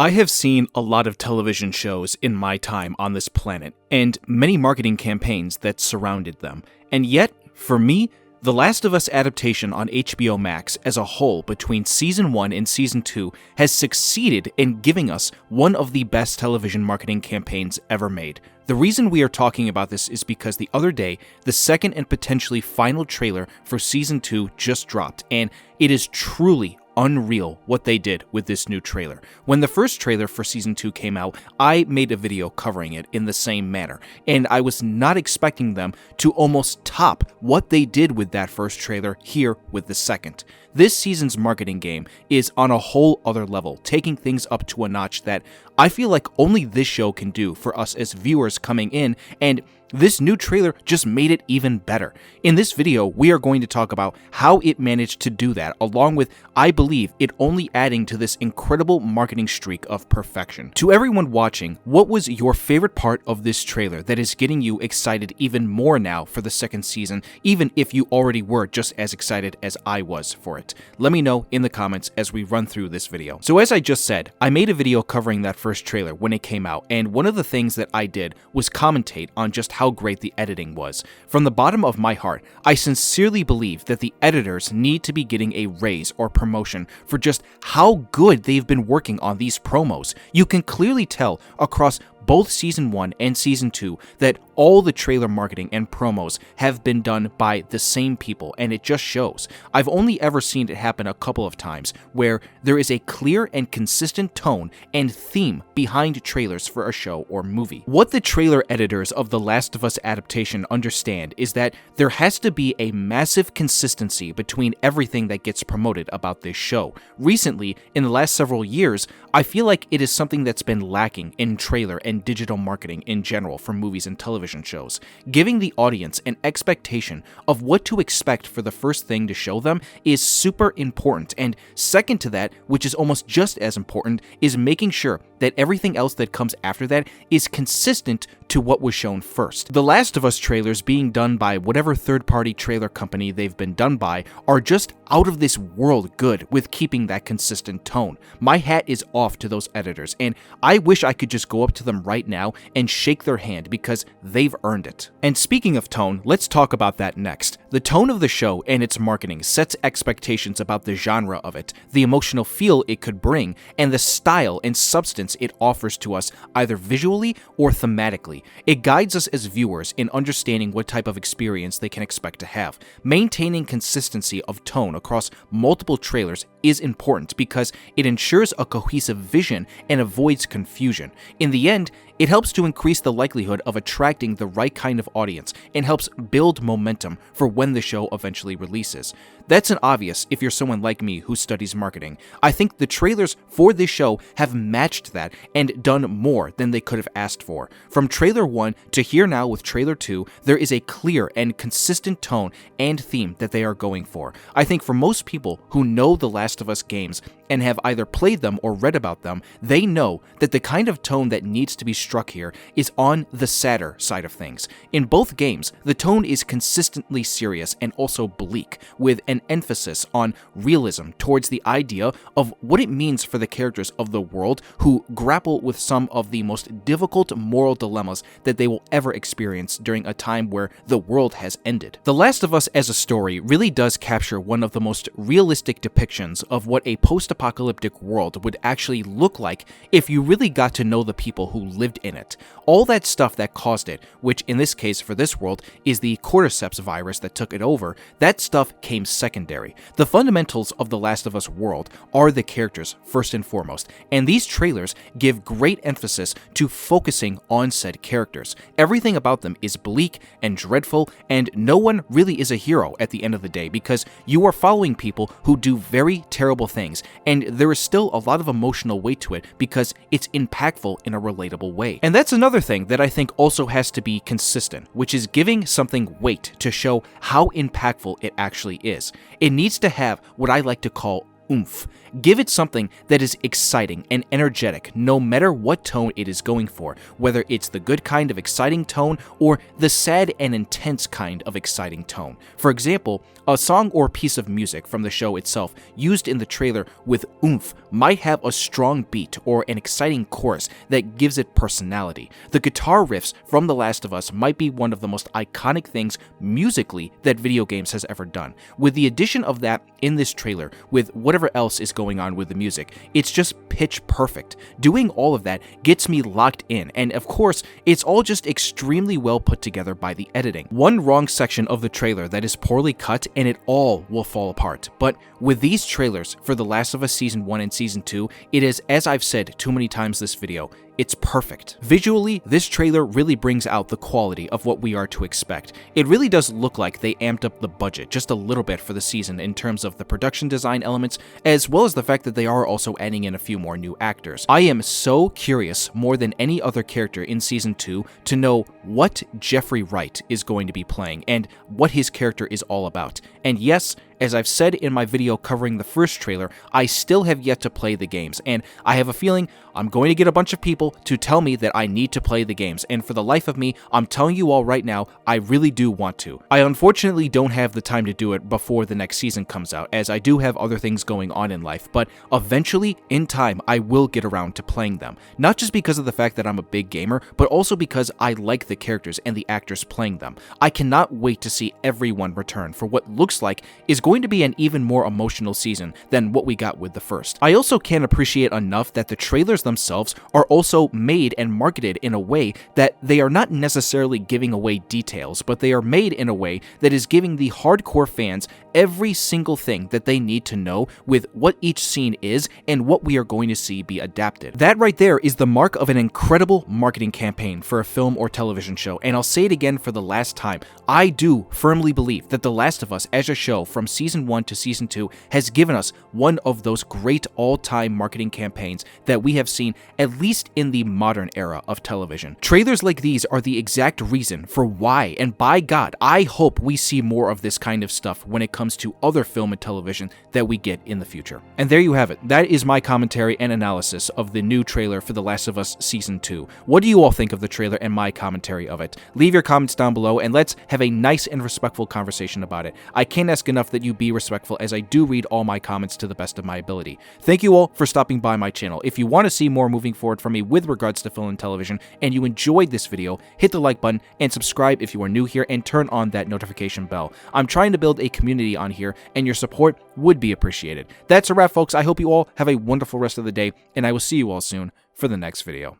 I have seen a lot of television shows in my time on this planet, and many marketing campaigns that surrounded them. And yet, for me, The Last of Us adaptation on HBO Max as a whole between Season 1 and Season 2 has succeeded in giving us one of the best television marketing campaigns ever made. The reason we are talking about this is because the other day, the second and potentially final trailer for Season 2 just dropped, and it is truly unreal what they did with this new trailer. When the first trailer for Season 2 came out, I made a video covering it in the same manner, and I was not expecting them to almost top what they did with that first trailer here with the second. This season's marketing game is on a whole other level, taking things up to a notch that I feel like only this show can do for us as viewers coming in, and this new trailer just made it even better. In this video, we are going to talk about how it managed to do that, along with, I believe, it only adding to this incredible marketing streak of perfection. To everyone watching, what was your favorite part of this trailer that is getting you excited even more now for the second season, even if you already were just as excited as I was for it? Let me know in the comments as we run through this video. So as I just said, I made a video covering that first trailer when it came out, and one of the things that I did was commentate on just how great the editing was. From the bottom of my heart, I sincerely believe that the editors need to be getting a raise or promotion for just how good they've been working on these promos. You can clearly tell across both Season 1 and Season 2 that all the trailer marketing and promos have been done by the same people, and it just shows. I've only ever seen it happen a couple of times, where there is a clear and consistent tone and theme behind trailers for a show or movie. What the trailer editors of The Last of Us adaptation understand is that there has to be a massive consistency between everything that gets promoted about this show. Recently, in the last several years, I feel like it is something that's been lacking in trailer and digital marketing in general for movies and television shows. Giving the audience an expectation of what to expect for the first thing to show them is super important, and second to that, which is almost just as important, is making sure that everything else that comes after that is consistent to what was shown first. The Last of Us trailers being done by whatever third-party trailer company they've been done by are just out of this world good with keeping that consistent tone. My hat is off to those editors, and I wish I could just go up to them right now and shake their hand because they've earned it. And speaking of tone, let's talk about that next. The tone of the show and its marketing sets expectations about the genre of it, the emotional feel it could bring, and the style and substance it offers to us either visually or thematically. It guides us as viewers in understanding what type of experience they can expect to have. Maintaining consistency of tone across multiple trailers is important because it ensures a cohesive vision and avoids confusion. In the end, it helps to increase the likelihood of attracting the right kind of audience and helps build momentum for when the show eventually releases. That's an obvious if you're someone like me who studies marketing. I think the trailers for this show have matched that and done more than they could have asked for. From trailer 1 to here now with trailer 2, there is a clear and consistent tone and theme that they are going for. I think for most people who know The Last of Us games and have either played them or read about them, they know that the kind of tone that needs to be struck here is on the sadder side of things. In both games, the tone is consistently serious and also bleak, with an emphasis on realism towards the idea of what it means for the characters of the world who grapple with some of the most difficult moral dilemmas that they will ever experience during a time where the world has ended. The Last of Us as a story really does capture one of the most realistic depictions of what a post-apocalyptic world would actually look like if you really got to know the people who lived in it. All that stuff that caused it, which in this case for this world is the cordyceps virus that took it over, that stuff came secondary. The fundamentals of the Last of Us world are the characters first and foremost, and these trailers give great emphasis to focusing on said characters. Everything about them is bleak and dreadful, and no one really is a hero at the end of the day because you are following people who do very terrible things, and there is still a lot of emotional weight to it because it's impactful in a relatable way. And that's another thing that I think also has to be consistent, which is giving something weight to show how impactful it actually is. It needs to have what I like to call oomph. Give it something that is exciting and energetic no matter what tone it is going for, whether it's the good kind of exciting tone or the sad and intense kind of exciting tone. For example, a song or piece of music from the show itself used in the trailer with oomph might have a strong beat or an exciting chorus that gives it personality. The guitar riffs from The Last of Us might be one of the most iconic things musically that video games has ever done. With the addition of that in this trailer, with whatever else is going on with the music, it's just pitch perfect. Doing all of that gets me locked in, and of course, it's all just extremely well put together by the editing. One wrong section of the trailer that is poorly cut and it all will fall apart. But with these trailers for The Last of Us Season 1 and Season 2, it is, as I've said too many times this video, it's perfect. Visually, this trailer really brings out the quality of what we are to expect. It really does look like they amped up the budget just a little bit for the season in terms of the production design elements, as well as the fact that they are also adding in a few more new actors. I am so curious, more than any other character in Season 2, to know what Jeffrey Wright is going to be playing and what his character is all about. And yes, as I've said in my video covering the first trailer, I still have yet to play the games, and I have a feeling I'm going to get a bunch of people to tell me that I need to play the games, and for the life of me, I'm telling you all right now, I really do want to. I unfortunately don't have the time to do it before the next season comes out, as I do have other things going on in life, but eventually, in time, I will get around to playing them. Not just because of the fact that I'm a big gamer, but also because I like the characters and the actors playing them. I cannot wait to see everyone return for what looks like is going to be an even more emotional season than what we got with the first. I also can't appreciate enough that the trailers themselves are also made and marketed in a way that they are not necessarily giving away details, but they are made in a way that is giving the hardcore fans every single thing that they need to know with what each scene is and what we are going to see be adapted. That right there is the mark of an incredible marketing campaign for a film or television show, and I'll say it again for the last time. I do firmly believe that The Last of Us as a show from Season 1 to Season 2 has given us one of those great all-time marketing campaigns that we have seen at least in the modern era of television. Trailers like these are the exact reason for why, and by God, I hope we see more of this kind of stuff when it comes to other film and television that we get in the future. And there you have it. That is my commentary and analysis of the new trailer for The Last of Us Season 2. What do you all think of the trailer and my commentary of it? Leave your comments down below and let's have a nice and respectful conversation about it. I can't ask enough that you be respectful, as I do read all my comments to the best of my ability. Thank you all for stopping by my channel. If you want to see more moving forward from me with regards to film and television, and you enjoyed this video, hit the like button and subscribe if you are new here and turn on that notification bell. I'm trying to build a community on here, and your support would be appreciated. That's a wrap, folks. I hope you all have a wonderful rest of the day, and I will see you all soon for the next video.